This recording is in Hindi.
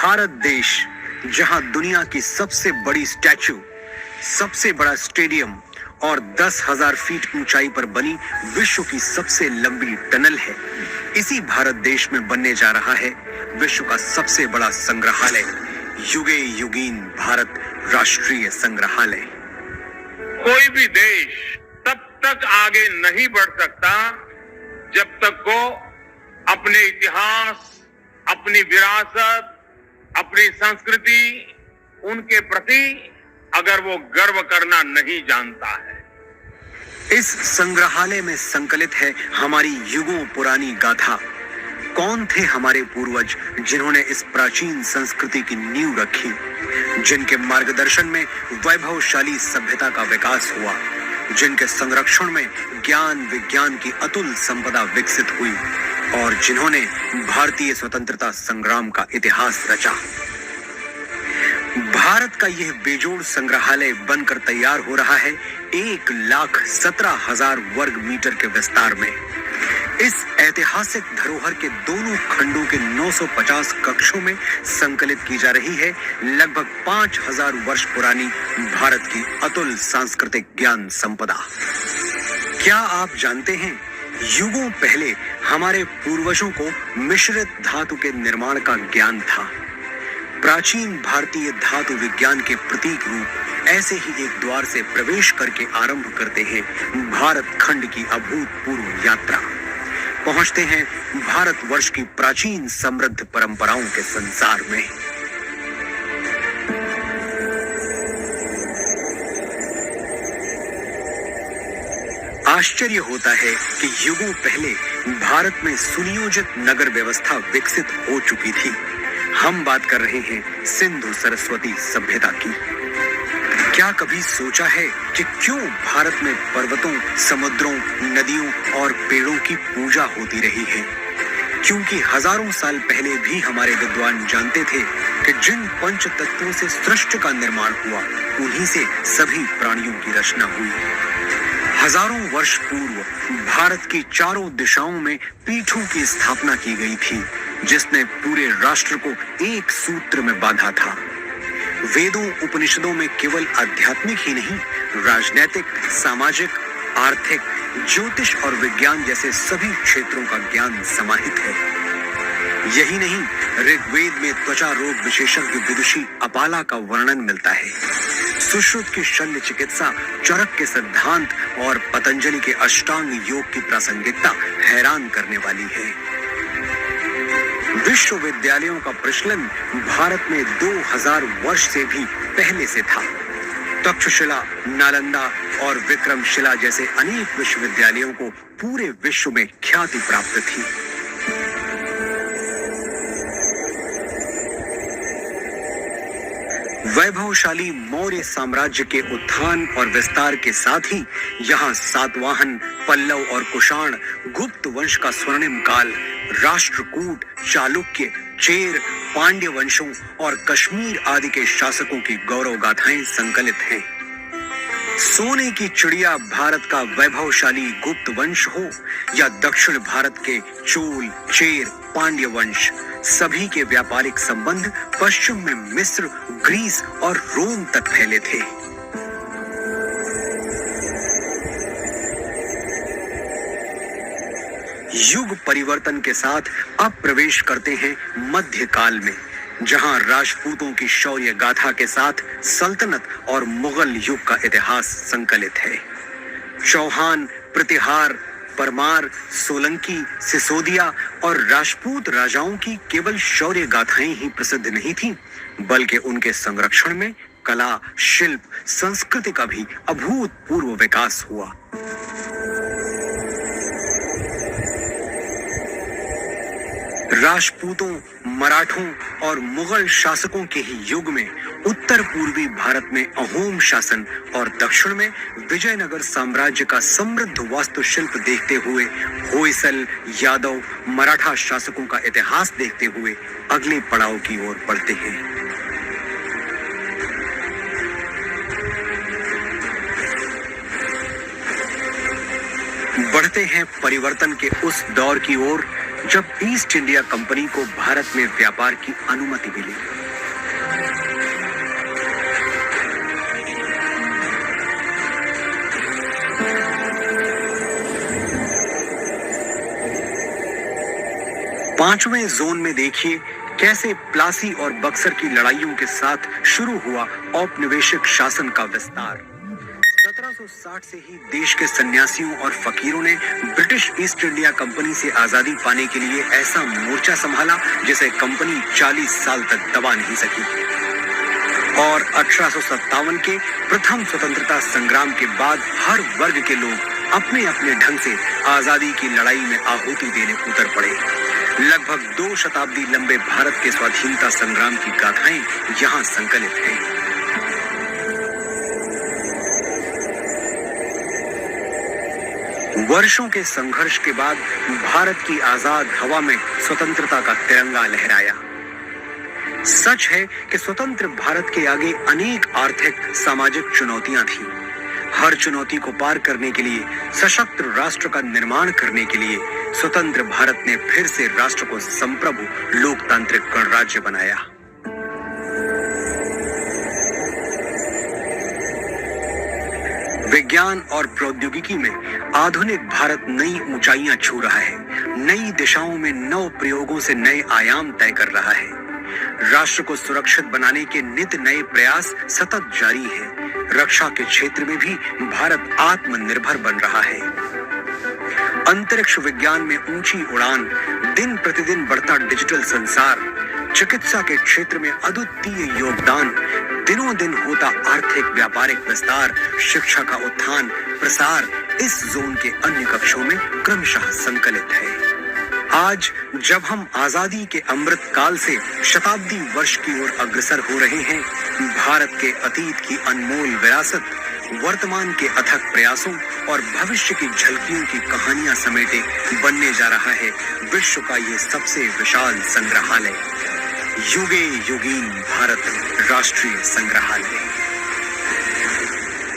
भारत देश, जहां दुनिया की सबसे बड़ी स्टैचू, सबसे बड़ा स्टेडियम और 10,000 फीट ऊंचाई पर बनी विश्व की सबसे लंबी टनल है, इसी भारत देश में बनने जा रहा है विश्व का सबसे बड़ा संग्रहालय, युगे युगीन भारत राष्ट्रीय संग्रहालय। कोई भी देश तब तक आगे नहीं बढ़ सकता जब तक वो अपने इतिहास, अपनी विरासत, अपनी संस्कृति, उनके प्रति अगर वो गर्व करना नहीं जानता है। इस संग्रहालय में संकलित है हमारी युगों पुरानी गाथा। कौन थे हमारे पूर्वज जिन्होंने इस प्राचीन संस्कृति की नींव रखी, जिनके मार्गदर्शन में वैभवशाली सभ्यता का विकास हुआ, जिनके संरक्षण में ज्ञान विज्ञान की अतुल संपदा विकसित हुई और जिन्होंने भारतीय स्वतंत्रता संग्राम का इतिहास रचा। भारत का यह बेजोड़ संग्रहालय बनकर तैयार हो रहा है 1,17,000 वर्ग मीटर के विस्तार में। इस ऐतिहासिक धरोहर के दोनों खंडों के 950 कक्षों में संकलित की जा रही है लगभग 5,000 वर्ष पुरानी भारत की अतुल सांस्कृतिक ज्ञान संपदा। क्या आप जानते हैं, युगों पहले हमारे पूर्वजों को मिश्रित धातु के निर्माण का ज्ञान था। प्राचीन भारतीय धातु विज्ञान के प्रतीक रूप ऐसे ही एक द्वार से प्रवेश करके आरंभ करते हैं भारत खंड की अभूतपूर्व यात्रा। पहुंचते हैं भारतवर्ष की प्राचीन समृद्ध परंपराओं के संसार में। आश्चर्य होता है कि युगों पहले भारत में सुनियोजित नगर व्यवस्था विकसित हो चुकी थी। हम बात कर रहे हैं सिंधु सरस्वती सभ्यता की। क्या कभी सोचा है कि क्यों भारत में पर्वतों, समुद्रों, नदियों और पेड़ों की पूजा होती रही है? क्योंकि हजारों साल पहले भी हमारे विद्वान जानते थे कि जिन पंच तत्वों से सृष्टि का निर्माण हुआ, उन्हीं से सभी प्राणियों की रचना हुई। हजारों वर्ष पूर्व भारत की चारों दिशाओं में पीठों की स्थापना की गई थी, जिसने पूरे राष्ट्र को एक सूत्र में बांधा था। वेदों उपनिषदों में केवल आध्यात्मिक ही नहीं, राजनैतिक, सामाजिक, आर्थिक, ज्योतिष और विज्ञान जैसे सभी क्षेत्रों का ज्ञान समाहित है। यही नहीं, ऋग्वेद में त्वचा रोग विशेषज्ञ विदुषी अपाला का वर्णन मिलता है। सुश्रुत की शल्य चिकित्सा, चरक के सिद्धांत और पतंजलि के अष्टांग योग की प्रासंगिकता हैरान करने वाली है। विश्वविद्यालयों का प्रचलन भारत में 2000 वर्ष से भी पहले से था। तक्षशिला, नालंदा और विक्रमशिला जैसे अनेक विश्वविद्यालयों को पूरे विश्व में ख्याति प्राप्त थी। वैभवशाली मौर्य साम्राज्य के उत्थान और विस्तार के साथ ही यहाँ सातवाहन, पल्लव और कुषाण, गुप्त वंश का स्वर्णिम काल, राष्ट्रकूट, चालुक्य, चेर, पांड्य वंशों और कश्मीर आदि के शासकों की गौरव गाथाएं संकलित हैं। सोने की चिड़िया भारत का वैभवशाली गुप्त वंश हो या दक्षिण भारत के चोल, चेर, पांड्य वंश, सभी के व्यापारिक संबंध पश्चिम में मिस्र, ग्रीस और रोम तक फैले थे। युग परिवर्तन के साथ अब प्रवेश करते हैं मध्य काल में, जहां राजपूतों की शौर्य गाथा के साथ सल्तनत और मुगल युग का इतिहास संकलित है। चौहान, प्रतिहार, परमार, सोलंकी, सिसोदिया और राजपूत राजाओं की केवल शौर्य गाथाएं ही प्रसिद्ध नहीं थीं, बल्कि उनके संरक्षण में कला, शिल्प, संस्कृति का भी अभूतपूर्व विकास हुआ। राजपूतों, मराठों और मुगल शासकों के ही युग में उत्तर पूर्वी भारत में अहोम शासन और दक्षिण में विजयनगर साम्राज्य का समृद्ध वास्तुशिल्प देखते हुए होयसल, यादव, मराठा शासकों का इतिहास देखते हुए अगले पड़ाव की ओर बढ़ते हैं। बढ़ते हैं परिवर्तन के उस दौर की ओर जब ईस्ट इंडिया कंपनी को भारत में व्यापार की अनुमति मिली। पांचवें जोन में देखिए कैसे प्लासी और बक्सर की लड़ाइयों के साथ शुरू हुआ औपनिवेशिक शासन का विस्तार। 1760 से ही देश के सन्यासियों और फकीरों ने ब्रिटिश ईस्ट इंडिया कंपनी से आजादी पाने के लिए ऐसा मोर्चा संभाला जिसे कंपनी 40 साल तक दबा नहीं सकी। और 1857 के प्रथम स्वतंत्रता संग्राम के बाद हर वर्ग के लोग अपने अपने ढंग से आजादी की लड़ाई में आहुति देने उतर पड़े। लगभग 2 शताब्दी लंबे भारत के स्वाधीनता संग्राम की गाथाएं यहाँ संकलित हैं। वर्षों के संघर्ष के बाद भारत की आजाद हवा में स्वतंत्रता का तिरंगा लहराया। सच है कि स्वतंत्र भारत के आगे अनेक आर्थिक सामाजिक चुनौतियां थीं। हर चुनौती को पार करने के लिए, सशक्त राष्ट्र का निर्माण करने के लिए स्वतंत्र भारत ने फिर से राष्ट्र को संप्रभु लोकतांत्रिक गणराज्य बनाया। विज्ञान और प्रौद्योगिकी में आधुनिक भारत नई ऊंचाइयां छू रहा है। नई दिशाओं में नव प्रयोगों से नए आयाम तय कर रहा है। राष्ट्र को सुरक्षित बनाने के नित नए प्रयास सतत जारी है। रक्षा के क्षेत्र में भी भारत आत्मनिर्भर बन रहा है। अंतरिक्ष विज्ञान में ऊंची उड़ान, दिन प्रतिदिन बढ़ता डिजिटल संसार, चिकित्सा के क्षेत्र में अद्वितीय योगदान, दिनों दिन होता आर्थिक व्यापारिक विस्तार, शिक्षा का उत्थान प्रसार इस जोन के अन्य कक्षों में क्रमशः संकलित है। आज जब हम आजादी के अमृत काल से शताब्दी वर्ष की ओर अग्रसर हो रहे हैं, भारत के अतीत की अनमोल विरासत, वर्तमान के अथक प्रयासों और भविष्य की झलकियों की कहानियां समेटे बनने जा रहा है विश्व का ये सबसे विशाल संग्रहालय, युगे युगीन भारत राष्ट्रीय संग्रहालय।